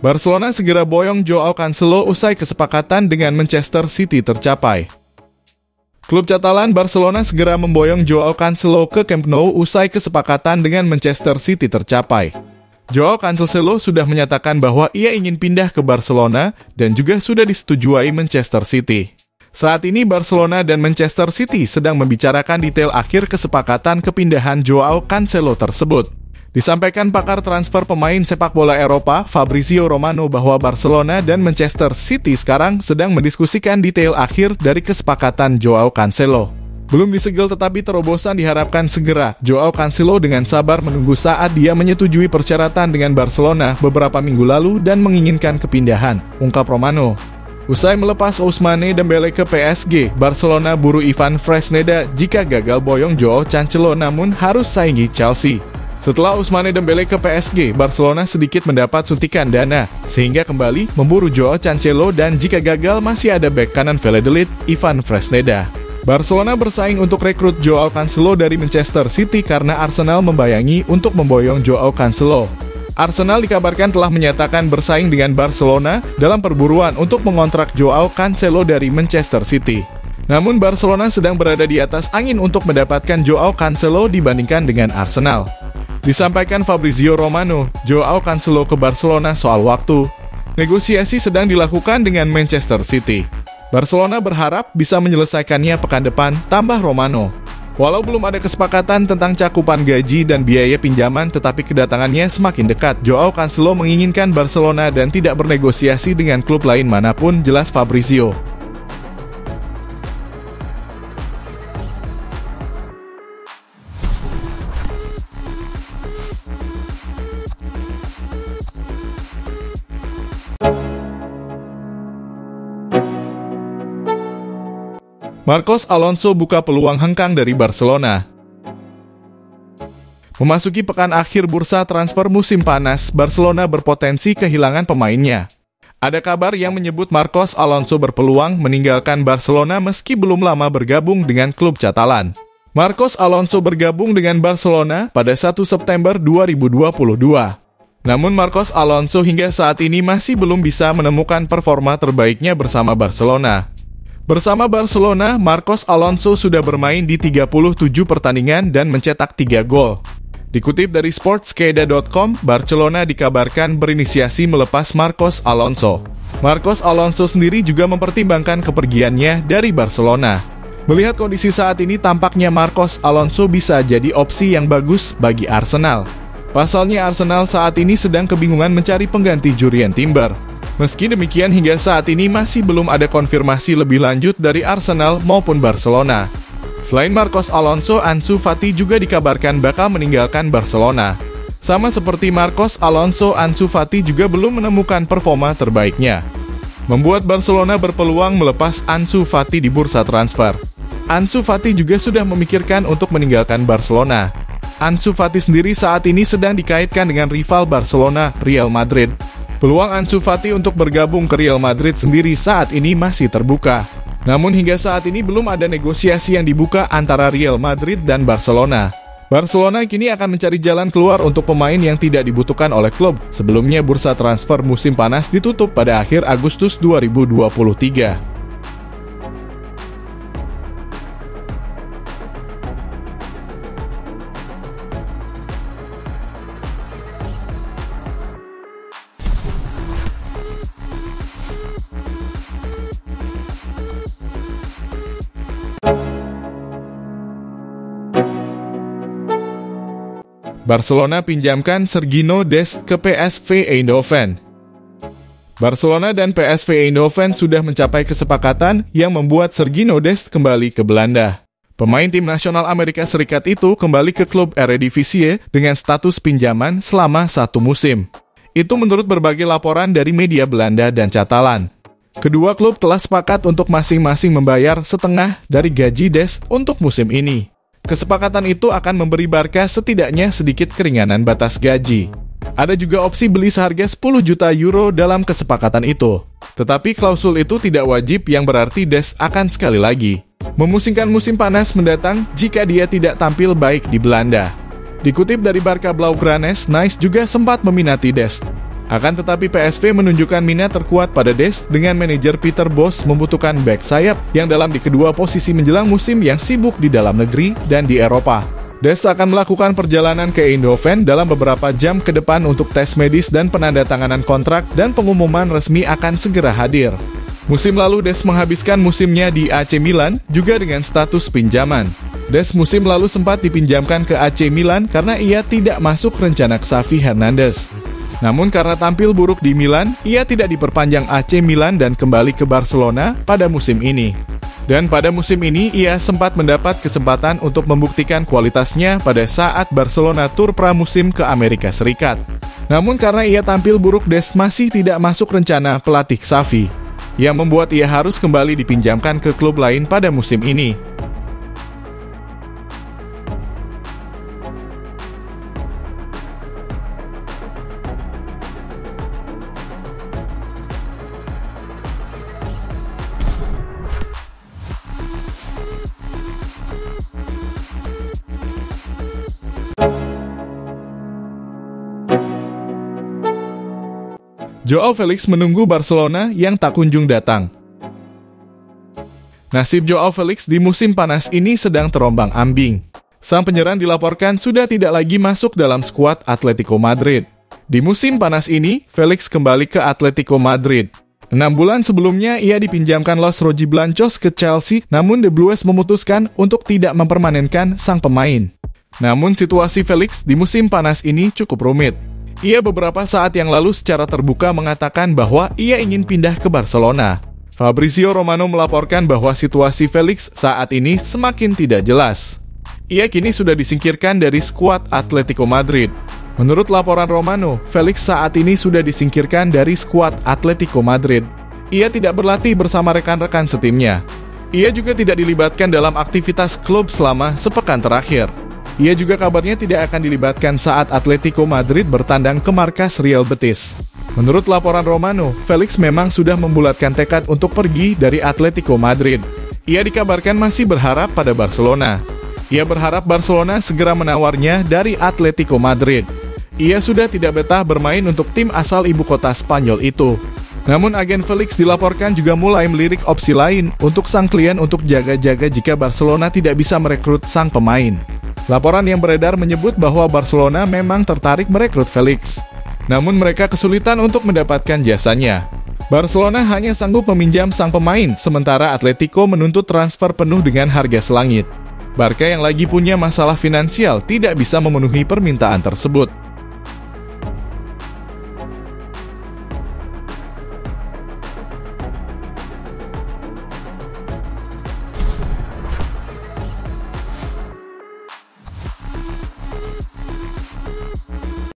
Barcelona segera boyong Joao Cancelo usai kesepakatan dengan Manchester City tercapai. Klub Catalan Barcelona segera memboyong Joao Cancelo ke Camp Nou usai kesepakatan dengan Manchester City tercapai. Joao Cancelo sudah menyatakan bahwa ia ingin pindah ke Barcelona dan juga sudah disetujui Manchester City. Saat ini Barcelona dan Manchester City sedang membicarakan detail akhir kesepakatan kepindahan Joao Cancelo tersebut. Disampaikan pakar transfer pemain sepak bola Eropa, Fabrizio Romano, bahwa Barcelona dan Manchester City sekarang sedang mendiskusikan detail akhir dari kesepakatan Joao Cancelo. Belum disegel tetapi terobosan diharapkan segera. Joao Cancelo dengan sabar menunggu saat dia menyetujui persyaratan dengan Barcelona beberapa minggu lalu dan menginginkan kepindahan, ungkap Romano. Usai melepas Ousmane Dembele ke PSG, Barcelona buru Ivan Fresneda jika gagal boyong Joao Cancelo namun harus saingi Chelsea. Setelah Ousmane Dembele ke PSG, Barcelona sedikit mendapat suntikan dana, sehingga kembali memburu Joao Cancelo dan jika gagal masih ada bek kanan Valladolid, Ivan Fresneda. Barcelona bersaing untuk rekrut Joao Cancelo dari Manchester City karena Arsenal membayangi untuk memboyong Joao Cancelo. Arsenal dikabarkan telah menyatakan bersaing dengan Barcelona dalam perburuan untuk mengontrak Joao Cancelo dari Manchester City. Namun Barcelona sedang berada di atas angin untuk mendapatkan Joao Cancelo dibandingkan dengan Arsenal. Disampaikan Fabrizio Romano, Joao Cancelo ke Barcelona soal waktu. Negosiasi sedang dilakukan dengan Manchester City. Barcelona berharap bisa menyelesaikannya pekan depan, tambah Romano. Walau belum ada kesepakatan tentang cakupan gaji dan biaya pinjaman, tetapi kedatangannya semakin dekat. Joao Cancelo menginginkan Barcelona dan tidak bernegosiasi dengan klub lain manapun, jelas Fabrizio. Marcos Alonso buka peluang hengkang dari Barcelona. Memasuki pekan akhir bursa transfer musim panas, Barcelona berpotensi kehilangan pemainnya. Ada kabar yang menyebut Marcos Alonso berpeluang meninggalkan Barcelona meski belum lama bergabung dengan klub Catalan. Marcos Alonso bergabung dengan Barcelona pada 1 September 2022. Namun Marcos Alonso hingga saat ini masih belum bisa menemukan performa terbaiknya bersama Barcelona. Bersama Barcelona, Marcos Alonso sudah bermain di 37 pertandingan dan mencetak 3 gol. Dikutip dari Sportskeda.com, Barcelona dikabarkan berinisiasi melepas Marcos Alonso. Marcos Alonso sendiri juga mempertimbangkan kepergiannya dari Barcelona. Melihat kondisi saat ini, tampaknya Marcos Alonso bisa jadi opsi yang bagus bagi Arsenal. Pasalnya Arsenal saat ini sedang kebingungan mencari pengganti Jurrien Timber. Meski demikian, hingga saat ini masih belum ada konfirmasi lebih lanjut dari Arsenal maupun Barcelona. Selain Marcos Alonso, Ansu Fati juga dikabarkan bakal meninggalkan Barcelona. Sama seperti Marcos Alonso, Ansu Fati juga belum menemukan performa terbaiknya, membuat Barcelona berpeluang melepas Ansu Fati di bursa transfer. Ansu Fati juga sudah memikirkan untuk meninggalkan Barcelona. Ansu Fati sendiri saat ini sedang dikaitkan dengan rival Barcelona, Real Madrid. Peluang Ansu Fati untuk bergabung ke Real Madrid sendiri saat ini masih terbuka. Namun hingga saat ini belum ada negosiasi yang dibuka antara Real Madrid dan Barcelona. Barcelona kini akan mencari jalan keluar untuk pemain yang tidak dibutuhkan oleh klub. Sebelumnya bursa transfer musim panas ditutup pada akhir Agustus 2023. Barcelona pinjamkan Sergino Dest ke PSV Eindhoven. Barcelona dan PSV Eindhoven sudah mencapai kesepakatan yang membuat Sergino Dest kembali ke Belanda. Pemain tim nasional Amerika Serikat itu kembali ke klub Eredivisie dengan status pinjaman selama 1 musim. Itu menurut berbagai laporan dari media Belanda dan Catalan. Kedua klub telah sepakat untuk masing-masing membayar setengah dari gaji Dest untuk musim ini. Kesepakatan itu akan memberi Barca setidaknya sedikit keringanan batas gaji. Ada juga opsi beli seharga 10 juta euro dalam kesepakatan itu. Tetapi klausul itu tidak wajib, yang berarti Dest akan sekali lagi memusingkan musim panas mendatang jika dia tidak tampil baik di Belanda. Dikutip dari Barca Blaugranes, Nice juga sempat meminati Dest. Akan tetapi PSV menunjukkan minat terkuat pada Dest dengan manajer Peter Bosz membutuhkan bek sayap yang dalam di kedua posisi menjelang musim yang sibuk di dalam negeri dan di Eropa. Dest akan melakukan perjalanan ke Eindhoven dalam beberapa jam ke depan untuk tes medis dan penandatanganan kontrak, dan pengumuman resmi akan segera hadir. Musim lalu Dest menghabiskan musimnya di AC Milan juga dengan status pinjaman. Dest musim lalu sempat dipinjamkan ke AC Milan karena ia tidak masuk rencana Xavi Hernandez. Namun karena tampil buruk di Milan, ia tidak diperpanjang AC Milan dan kembali ke Barcelona pada musim ini. Dan pada musim ini ia sempat mendapat kesempatan untuk membuktikan kualitasnya pada saat Barcelona tur pramusim ke Amerika Serikat. Namun karena ia tampil buruk, Dest masih tidak masuk rencana pelatih Xavi, yang membuat ia harus kembali dipinjamkan ke klub lain pada musim ini. Joao Felix menunggu Barcelona yang tak kunjung datang. Nasib Joao Felix di musim panas ini sedang terombang-ambing. Sang penyerang dilaporkan sudah tidak lagi masuk dalam skuad Atletico Madrid. Di musim panas ini, Felix kembali ke Atletico Madrid. 6 bulan sebelumnya ia dipinjamkan Los Rojiblancos ke Chelsea, namun The Blues memutuskan untuk tidak mempermanenkan sang pemain. Namun situasi Felix di musim panas ini cukup rumit. Ia beberapa saat yang lalu secara terbuka mengatakan bahwa ia ingin pindah ke Barcelona. Fabrizio Romano melaporkan bahwa situasi Felix saat ini semakin tidak jelas. Ia kini sudah disingkirkan dari skuad Atletico Madrid. Menurut laporan Romano, Felix saat ini sudah disingkirkan dari skuad Atletico Madrid. Ia tidak berlatih bersama rekan-rekan setimnya. Ia juga tidak dilibatkan dalam aktivitas klub selama sepekan terakhir. Ia juga kabarnya tidak akan dilibatkan saat Atletico Madrid bertandang ke markas Real Betis. Menurut laporan Romano, Felix memang sudah membulatkan tekad untuk pergi dari Atletico Madrid. Ia dikabarkan masih berharap pada Barcelona. Ia berharap Barcelona segera menawarnya dari Atletico Madrid. Ia sudah tidak betah bermain untuk tim asal ibu kota Spanyol itu. Namun agen Felix dilaporkan juga mulai melirik opsi lain untuk sang klien untuk jaga-jaga jika Barcelona tidak bisa merekrut sang pemain. Laporan yang beredar menyebut bahwa Barcelona memang tertarik merekrut Felix, namun mereka kesulitan untuk mendapatkan jasanya. Barcelona hanya sanggup meminjam sang pemain, sementara Atletico menuntut transfer penuh dengan harga selangit. Barca yang lagi punya masalah finansial tidak bisa memenuhi permintaan tersebut.